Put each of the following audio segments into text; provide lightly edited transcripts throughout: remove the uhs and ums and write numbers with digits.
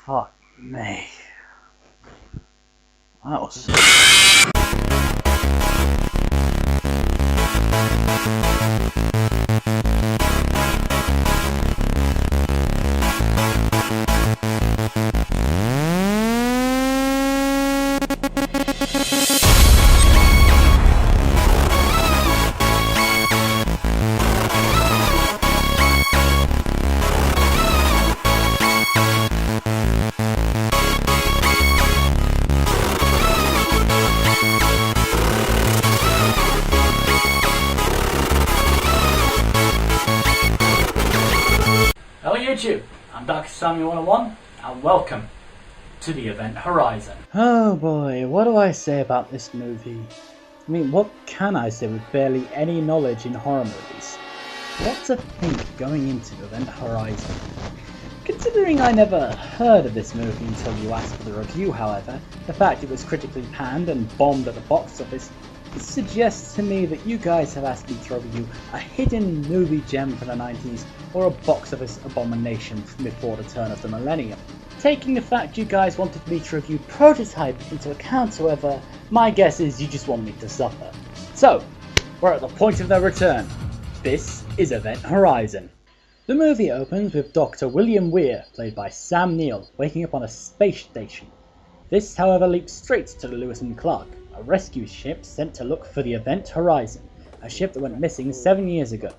Fuck me. That was... Hello YouTube, I'm Darkest101 and welcome to the Event Horizon. Oh boy, what do I say about this movie? I mean, what can I say with barely any knowledge in horror movies? What to think going into Event Horizon? Considering I never heard of this movie until you asked for the review, however, the fact it was critically panned and bombed at the box office suggests to me that you guys have asked me to review a hidden movie gem from the 90s or a box office abomination from before the turn of the millennium. Taking the fact you guys wanted me to review Prototype into account, however, my guess is you just want me to suffer. So, we're at the point of their return. This is Event Horizon. The movie opens with Dr. William Weir, played by Sam Neill, waking up on a space station. This, however, leaps straight to the Lewis and Clark, a rescue ship sent to look for the Event Horizon, a ship that went missing 7 years ago.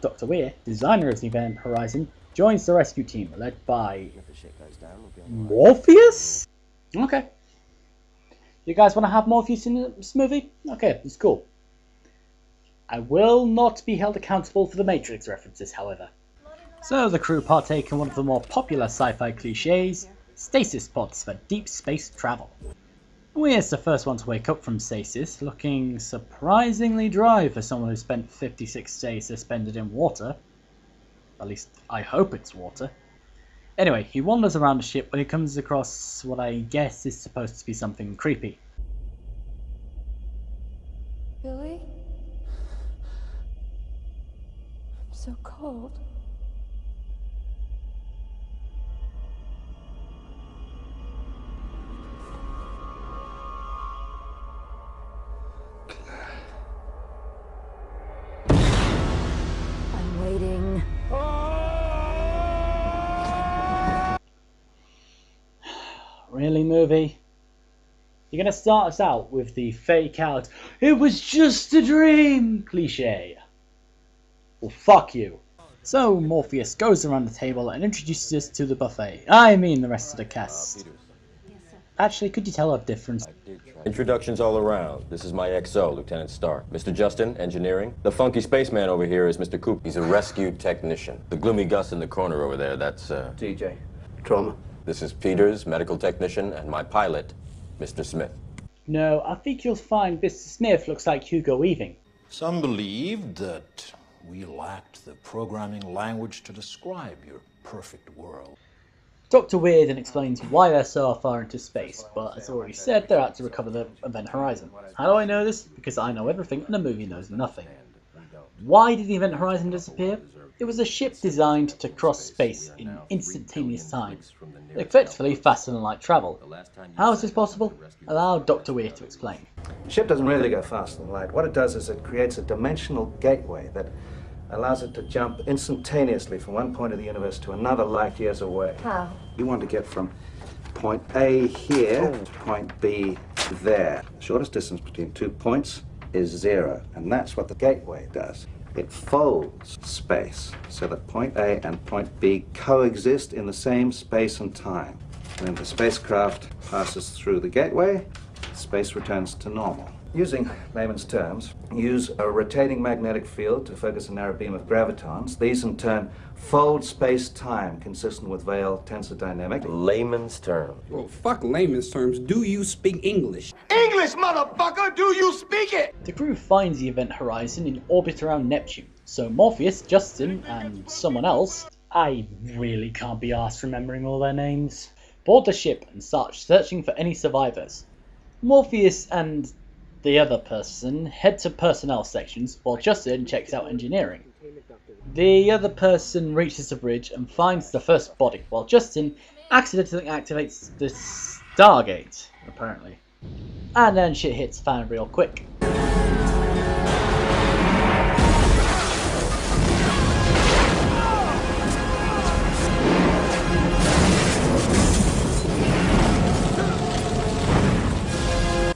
Dr. Weir, designer of the Event Horizon, joins the rescue team led by Morpheus? Okay. You guys want to have Morpheus in this movie? Okay, it's cool. I will not be held accountable for the Matrix references, however. So the crew partake in one of the more popular sci-fi cliches, stasis pods for deep space travel. Weir's the first one to wake up from stasis, looking surprisingly dry for someone who spent 56 days suspended in water. At least, I hope it's water. Anyway, he wanders around the ship when he comes across what I guess is supposed to be something creepy. Billy? I'm so cold. I'm waiting. Really, movie? You're gonna start us out with the fake out, "It was just a dream" cliche? Well, fuck you. So Morpheus goes around the table and introduces us to the buffet. I mean the rest of the cast. Actually, could you tell a difference? Introductions all around. This is my XO, Lieutenant Stark. Mr. Justin, engineering. The funky spaceman over here is Mr. Coop. He's a rescue technician. The gloomy Gus in the corner over there, that's, TJ. Trauma. This is Peters, medical technician, and my pilot, Mr. Smith. No, I think you'll find Mr. Smith looks like Hugo Weaving. Some believed that we lacked the programming language to describe your perfect world. Dr. Weir then explains why they're so far into space, but as already said, they're out to recover the Event Horizon. How do I know this? Because I know everything and the movie knows nothing. Why did the Event Horizon disappear? It was a ship designed to cross space in instantaneous time, effectively faster than light travel. How is this possible? Allow Dr. Weir to explain. The ship doesn't really go faster than light. What it does is it creates a dimensional gateway that allows it to jump instantaneously from one point of the universe to another light years away. How? You want to get from point A here to point B there. The shortest distance between 2 points is 0, and that's what the gateway does. It folds space so that point A and point B coexist in the same space and time. When the spacecraft passes through the gateway, space returns to normal. Using layman's terms, use a rotating magnetic field to focus a narrow beam of gravitons. These in turn fold space-time consistent with Weyl tensor dynamics. Layman's term. Well, fuck layman's terms. Do you speak English? English, motherfucker! Do you speak it? The crew finds the Event Horizon in orbit around Neptune, so Morpheus, Justin, and someone else, I really can't be arsed remembering all their names, board the ship and start searching for any survivors. Morpheus and the other person head to personnel sections while Justin checks out engineering. The other person reaches the bridge and finds the first body, while Justin accidentally activates the Stargate, apparently. And then shit hits the fan real quick.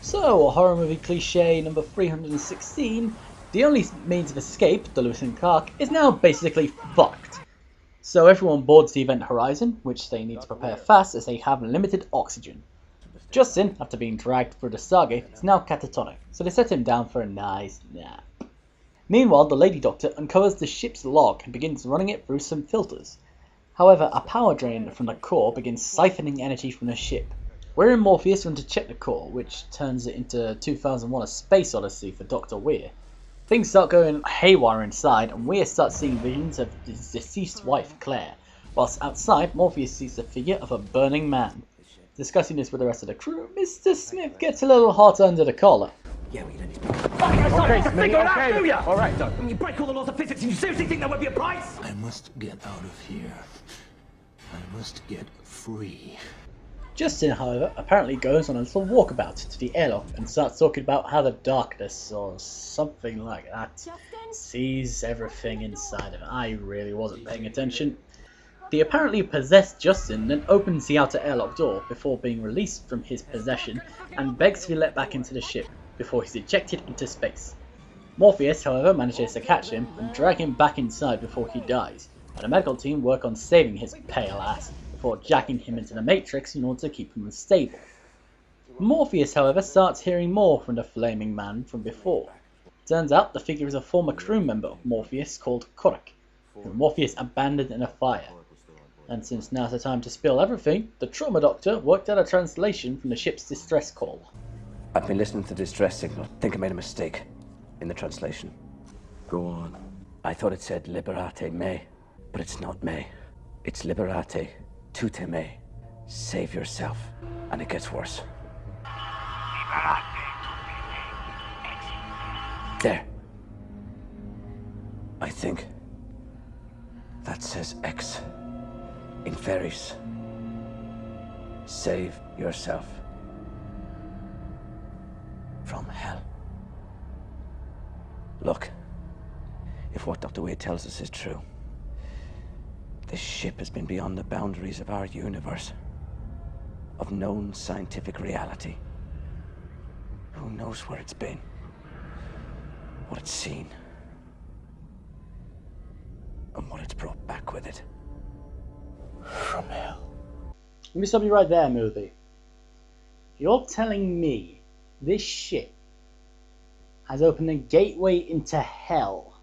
So, horror movie cliche number 316, the only means of escape, the Lewis and Clark, is now basically fucked. So everyone boards the Event Horizon, which they need to prepare fast as they have limited oxygen. Justin, after being dragged through the Stargate, is now catatonic, so they set him down for a nice nap. Meanwhile, the Lady Doctor uncovers the ship's log and begins running it through some filters. However, a power drain from the core begins siphoning energy from the ship. We're in Morpheus run to check the core, which turns it into 2001: A Space Odyssey for Dr. Weir. Things start going haywire inside, and Weir starts seeing visions of his deceased wife, Claire, whilst outside, Morpheus sees the figure of a burning man. Discussing this with the rest of the crew, Mr. Smith gets a little hot under the collar. Yeah, well, you don't need to be fucking to figure it out, do ya? All right, Doc. When you break all the laws of physics, and you seriously think there won't be a price? I must get out of here. I must get free. Justin, however, apparently goes on a little walkabout to the airlock and starts talking about how the darkness, or something like that, sees everything inside of it. I really wasn't paying attention. The apparently possessed Justin then opens the outer airlock door before being released from his possession and begs to be let back into the ship before he's ejected into space. Morpheus, however, manages to catch him and drag him back inside before he dies, and the medical team work on saving his pale ass before jacking him into the Matrix in order to keep him stable. Morpheus, however, starts hearing more from the flaming man from before. Turns out the figure is a former crew member of Morpheus called Korak, who Morpheus abandoned in a fire. And since now's the time to spill everything, the trauma doctor worked out a translation from the ship's distress call. I've been listening to the distress signal. Think I made a mistake in the translation. Go on. I thought it said liberate me, but it's not me. It's liberate tute me. Save yourself. And it gets worse. There. I think that says X in Ferris. Save yourself from hell. Look, if what Dr. Wade tells us is true, this ship has been beyond the boundaries of our universe, of known scientific reality. Who knows where it's been, what it's seen, and what it's brought back with it. From hell. Let me stop you right there, movie. You're telling me this ship has opened a gateway into hell?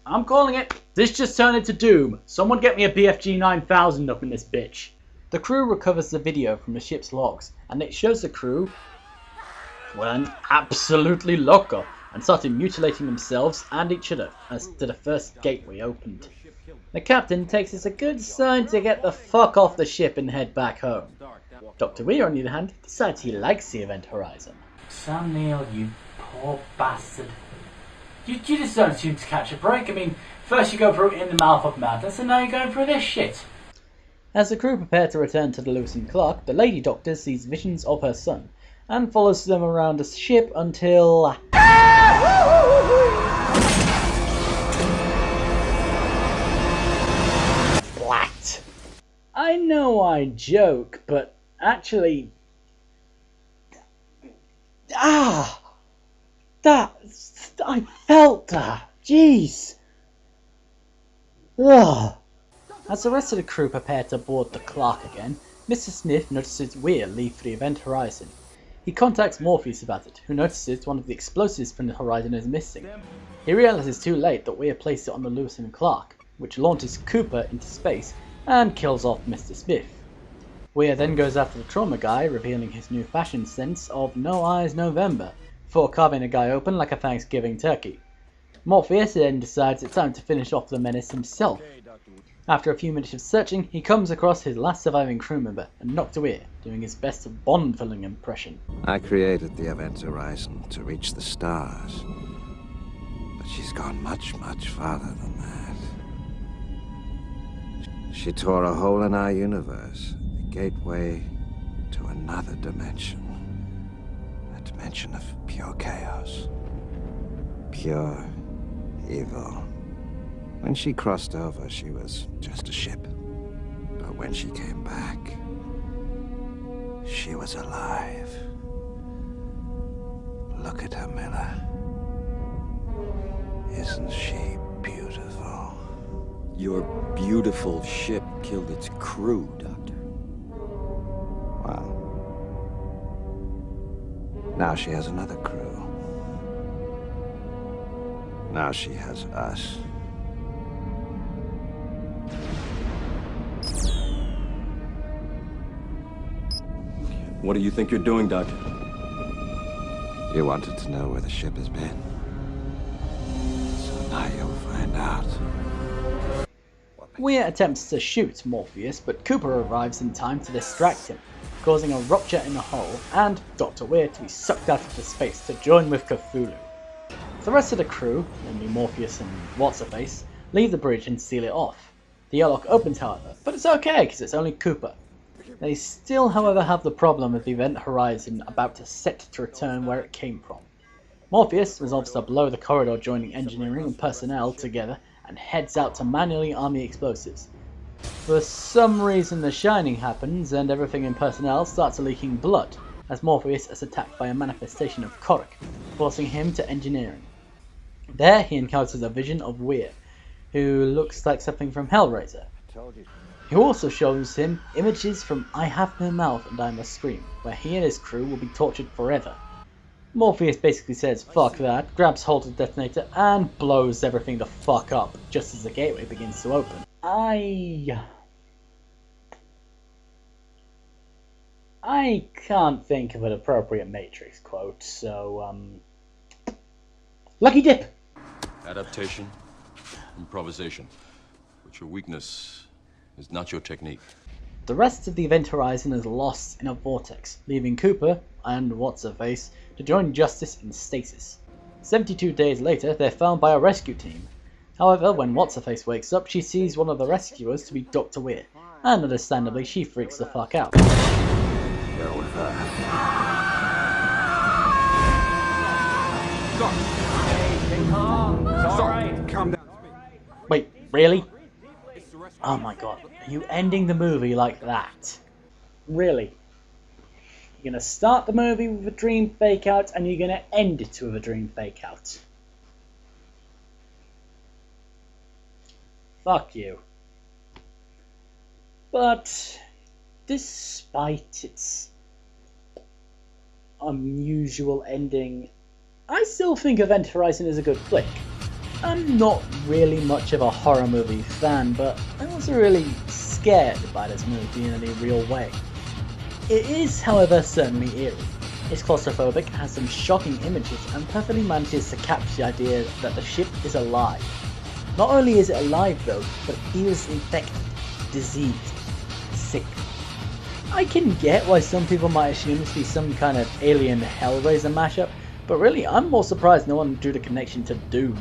I'm calling it. This just turned into Doom. Someone get me a BFG 9000 up in this bitch. The crew recovers the video from the ship's logs, and it shows the crew went absolutely loco and started mutilating themselves and each other as the first gateway opened. The captain takes it as a good sign to get the fuck off the ship and head back home. Dr. Weir, on the other hand, decides he likes the Event Horizon. Sam Neill, you poor bastard. You just don't seem to catch a break. I mean, first you go through In the Mouth of Madness, and now you're going through this shit. As the crew prepare to return to the Lewis and Clark, the Lady Doctor sees visions of her son, and follows them around the ship until... Flat. I know I joke, but actually... I felt that. Jeez. Ugh. As the rest of the crew prepare to board the Clark again, Mr. Smith notices Weir leave for the Event Horizon. He contacts Morpheus about it, who notices one of the explosives from the Horizon is missing. He realizes too late that Weir placed it on the Lewis and Clark, which launches Cooper into space and kills off Mr. Smith. Weir then goes after the trauma guy, revealing his new fashion sense of No Eyes November, before carving the guy open like a Thanksgiving turkey. Morpheus then decides it's time to finish off the menace himself. After a few minutes of searching, he comes across his last surviving crew member, and Dr. Weir, doing his best Bond-villain impression. I created the Event Horizon to reach the stars, but she's gone much, much farther than that. She tore a hole in our universe, a gateway to another dimension. A dimension of pure chaos. Pure evil. When she crossed over, she was just a ship. But when she came back, she was alive. Look at her, Miller. Isn't she beautiful? Your beautiful ship killed its crew, Doctor. Well, now she has another crew. Now she has us. What do you think you're doing, Doctor? You wanted to know where the ship has been. So now you'll find out. Weir attempts to shoot Morpheus, but Cooper arrives in time to distract him, causing a rupture in the hull, and Dr. Weir to be sucked out into space to join with Cthulhu. The rest of the crew, namely Morpheus and What's-Her-Face, leave the bridge and seal it off. The airlock opens, however, but it's okay because it's only Cooper. They still, however, have the problem of the event horizon about to set to return where it came from. Morpheus resolves to blow the corridor joining engineering and personnel together and heads out to manually arm the explosives. For some reason the Shining happens and everything in personnel starts leaking blood, as Morpheus is attacked by a manifestation of Korak, forcing him to engineering. There he encounters a vision of Weir, who looks like something from Hellraiser. He also shows him images from I Have No Mouth and I Must Scream, where he and his crew will be tortured forever. Morpheus basically says fuck that, grabs hold of the detonator, and blows everything the fuck up, just as the gateway begins to open. I can't think of an appropriate Matrix quote, so, Lucky dip! Adaptation, improvisation. But your weakness is not your technique. The rest of the event horizon is lost in a vortex, leaving Cooper and What's-Her-Face to join Justice in stasis. 72 days later, they're found by a rescue team. However, when What's-Her-Face wakes up, she sees one of the rescuers to be Dr. Weir, and understandably, she freaks the fuck out. Go with her. Calm down. Wait, really? Oh my god, are you ending the movie like that? Really? You're gonna start the movie with a dream fake out and you're gonna end it with a dream fake out. Fuck you. But despite its unusual ending, I still think Event Horizon is a good flick. I'm not really much of a horror movie fan, but I wasn't really scared by this movie in any real way. It is, however, certainly eerie. It's claustrophobic, has some shocking images, and perfectly manages to capture the idea that the ship is alive. Not only is it alive though, but it feels infected, diseased, sick. I can get why some people might assume this to be some kind of alien Hellraiser mashup, but really I'm more surprised no one drew the connection to Doom.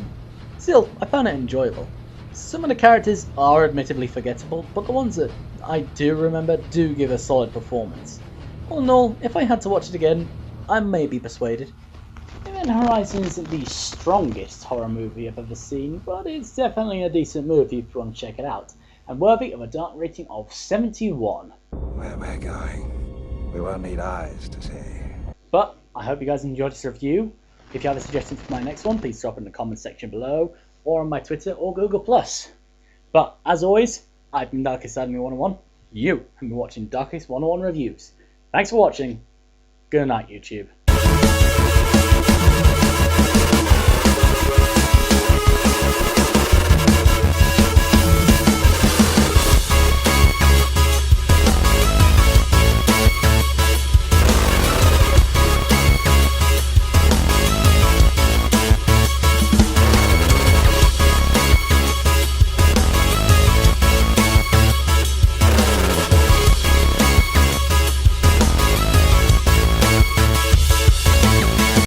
Still, I found it enjoyable. Some of the characters are admittedly forgettable, but the ones that I do remember do give a solid performance. All in all, if I had to watch it again, I may be persuaded. Event Horizon isn't the strongest horror movie I've ever seen, but it's definitely a decent movie if you want to check it out, and worthy of a dark rating of 71. Where we're going, we won't need eyes to see. But I hope you guys enjoyed this review. If you have a suggestion for my next one, please drop it in the comment section below, or on my Twitter or Google+. But as always, I've been Darkest101. You have been watching Darkest101 Reviews. Thanks for watching. Good night, YouTube.